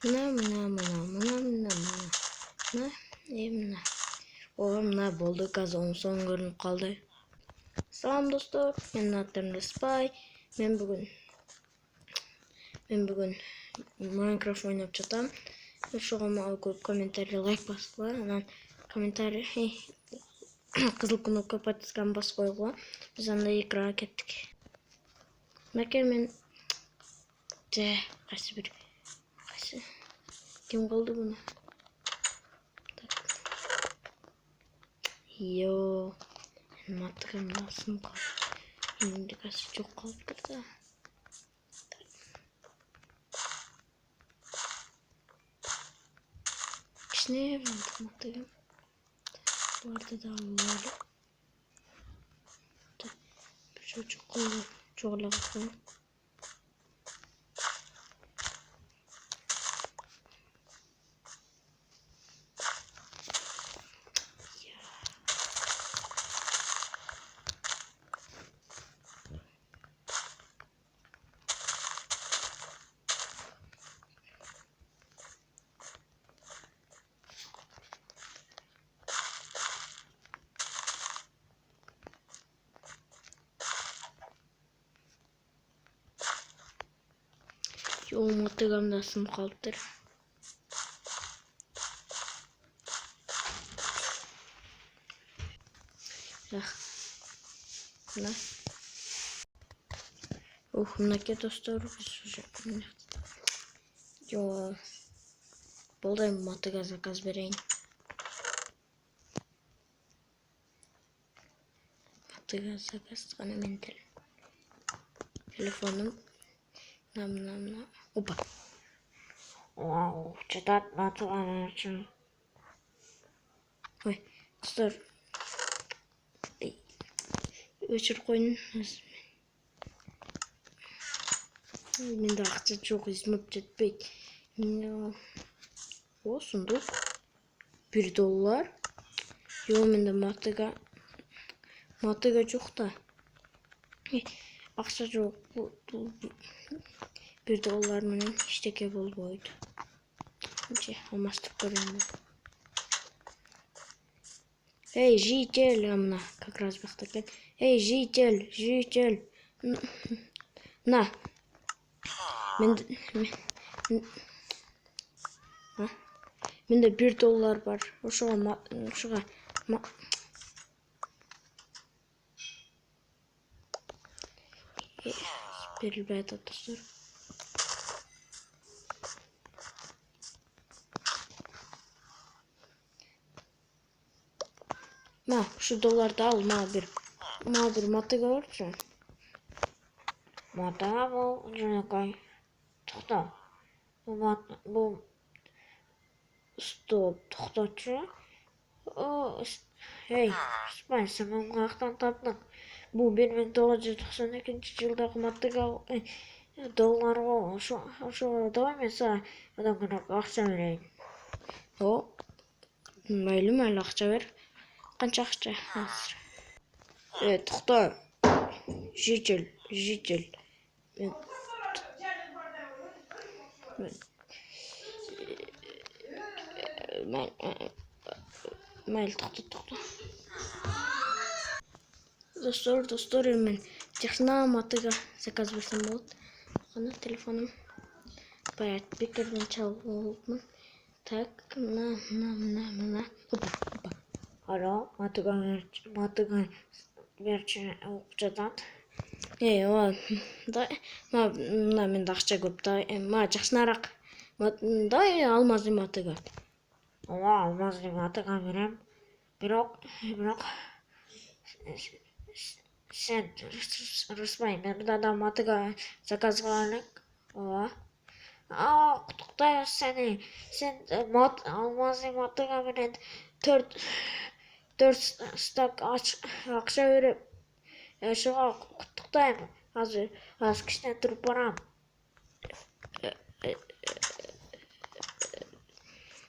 Мына мына болду, қазір оның соңы көрініп қалды. Салам достор, менің атым Спай. Мен бүгін Minecraft ойнап жатам. Ошоға көп комментарий, лайк баскыла, анан комментарий кызыл кнопка подписканы басып койгула. Биз анда экрага кеттик. Мынакей мен кайсы ким кылды буну? Yo, matırımda sım kaldı. Şimdi kaçı çok kaldı burada. İşte ne yapalım matırım? Bu arada da böyle. Bir çocuk kaldı. Çok lafı. Yo, matırımda sım kaldı. Nah. Мынакей достор, Yo, buradayım, matıga zakaz vereyim. Matıga zakaz kana men telefonum. Nam. Opa. Wow, çatat matıga için. Oy, dostor. Өчір қойын. Менде ақша жоқ, есіміп жетпейді. О, сұндық. $1. Yo, менде матыга жоқ та. Ақша жоқ. $1 менен ештеке болбойды. Алмастырып көрейін. Эй, житель, мына как раз бақтакен. Эй, житель. На. Менде $1 бар. Ошоға берілбей атат достор. Şu dolarda al, bir matıga var. Matıga bu canakay. Toxta. Bu stop toxtaçı. Hey, Spy, sen onu qaqtan tapdın. Bu 1992 yıldaki matıga dolar o. Şu devam etse adamına ақша vereyim. O, maylı ақша ver. Qancha ақша? To'xta. Житель. Mayli, to'xta. Dostor, men texna matıga zakaz versem bo'ladi. Qani telefonim bayat bekardan chalib olibman. Tak, mana. Hopa. Alo, matıga berçi o'qchadan. Men ақша көп да. Жақсынарақ. Алмазды матыга. Алмазды матыга берем. Бирок sen Rusmay, ben da matıga zakaz qilalik. Qutuqdaymiz seni. Sen алмазды matıga bilen 4 stak ақша verip şoğa qutuqdayım. Az kişiden turup baram.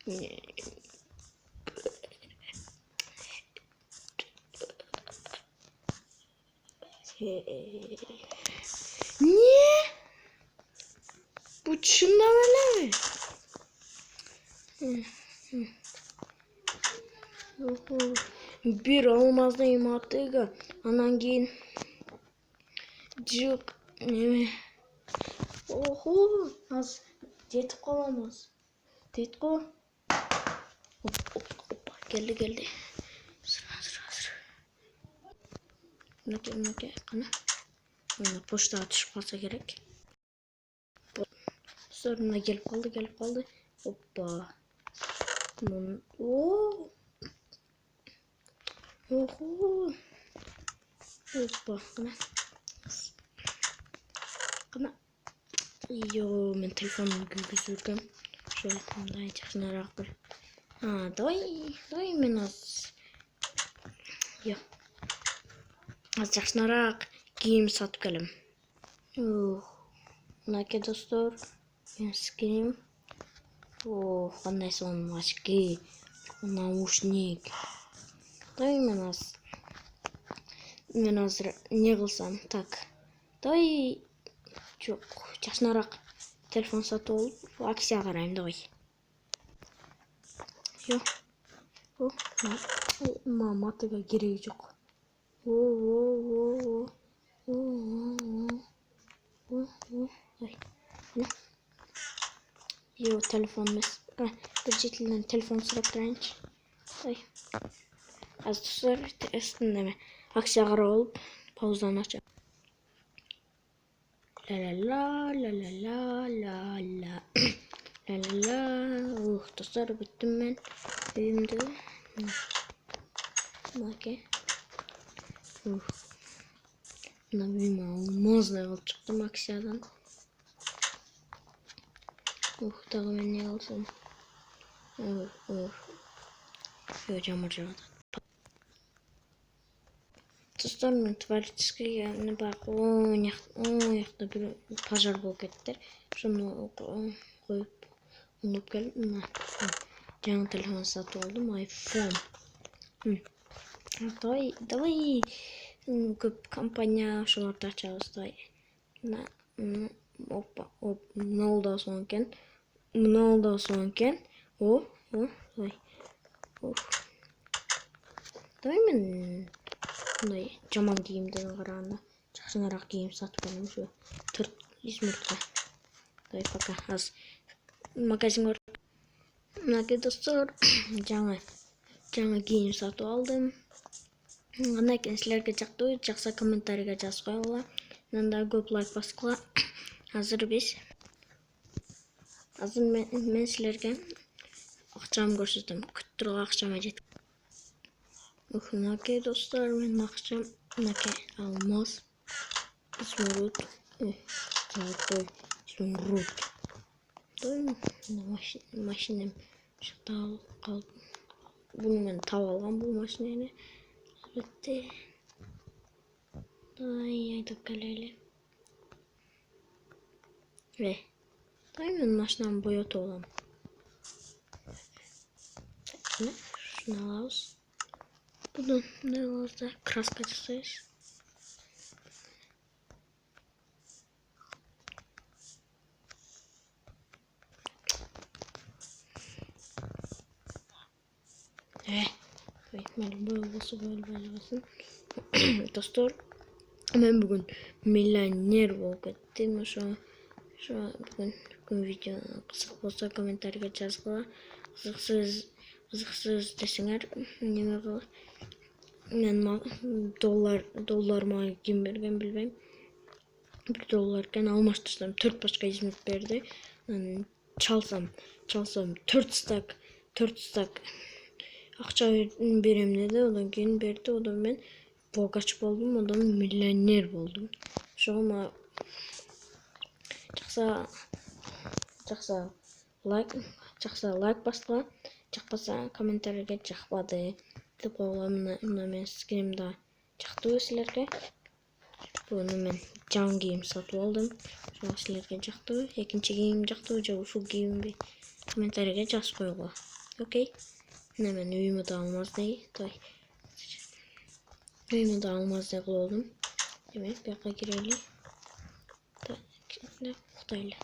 Ne? Bu şundan öyle mi? Bir алмаздын атыгы, анан кийин жык неме. Охо, аз жетип каламыз. Дейт го. Опа, келди. Сыра. Мынакей, кана. Мына почтага түшүп калса керек. Сорuna gelip kaldı. Hoppa. Oo. Oho. Hoppa. Kana. Yo, men telefonumu güldürdüm. Şöyle daha yaxşınarak bir. Ha, давай men az. Yo. Az yaxşınarak kiyim satıp gelem. Mınakey dostlar. Скинем. О, қандай соның очки, наушник. Давай мен азыр не қылсам, так. Давай жоқ, жақсынарақ телефон сатып алып, акция қарайым, давай. Йо. О, матыға керегі жоқ. Давай. Yo, telefonumuz. Bir cidden telefon sırap range. Ay. Az dostlar üstünde mi? Aksiyagara olup pauzdan açacağım. La. Dostlar bittim ben. Evimde. Bakın. Buna büyüme olmaz level çıktım aksiyadan. Daha ben ne alsam? Hocam. Dostlarım tuvaletsiz yani bak o yakta bir pazar bol kettir. Şunu koyup unup geldim. Canım telefon satın aldım, iPhone. Давай köp kampanya şularda çalıştı. Hoppa ne oldu sonken Давай мен мындай жаман кийимдерге караганда жакшыраак кийим сатып алам ушу 4 измуртка. Давай пока. Аз магазинге барып. Мынакей достор, жаңы кийим сатып алдым. Кандай экен силерге жактыбы? Жакса комментарийге жазып койгула. Анан да көп лайк баскыла. Азыр мен силерге акчамды көрсөтөм. Күтүп турган акчама жетип. Mınakey dostlar, ben akşam mınakey almaz. İzmirut. Zalatoy. İzmirut. Doyum. Maşinem. Şurada kaldı. Bunu ben tavalam bu maşineni. Bitti. Ayda kaleli. Ve ben maşinemi boyat olam. Şunu alalım. Bunun ne olursa kraskacısıyız. Böyle olsun. Dostlar, ben bugün milyoner olup ettim. Şu bugün video kısık olsa komentarga yazgıla. Kızıksız deseler neme kılır. Men dollarıma kim bergen bilbeyim. $1 almashtırsam 4 başka İzmir berdi. Çalsam 4 stak akça berem dedi. Odan keyin berdi. Odan ben bogaç boldum. Odan milyoner boldum. Şoma жақса лайк басла, жақпаса комментарийге жақпады деп қойғанмын. Мына мен скримда жақтыбы силерге. Бұны мен жаңы кийим сатып алдым. Шуңа силерге жактыбы, экинчи кийим жактыбы же ушул кийимби комментарийге жазып койгула. Окей. Мына мен үйүмө да алмаздай кылып алдым. Демек, бияка кирели. Уктайлы.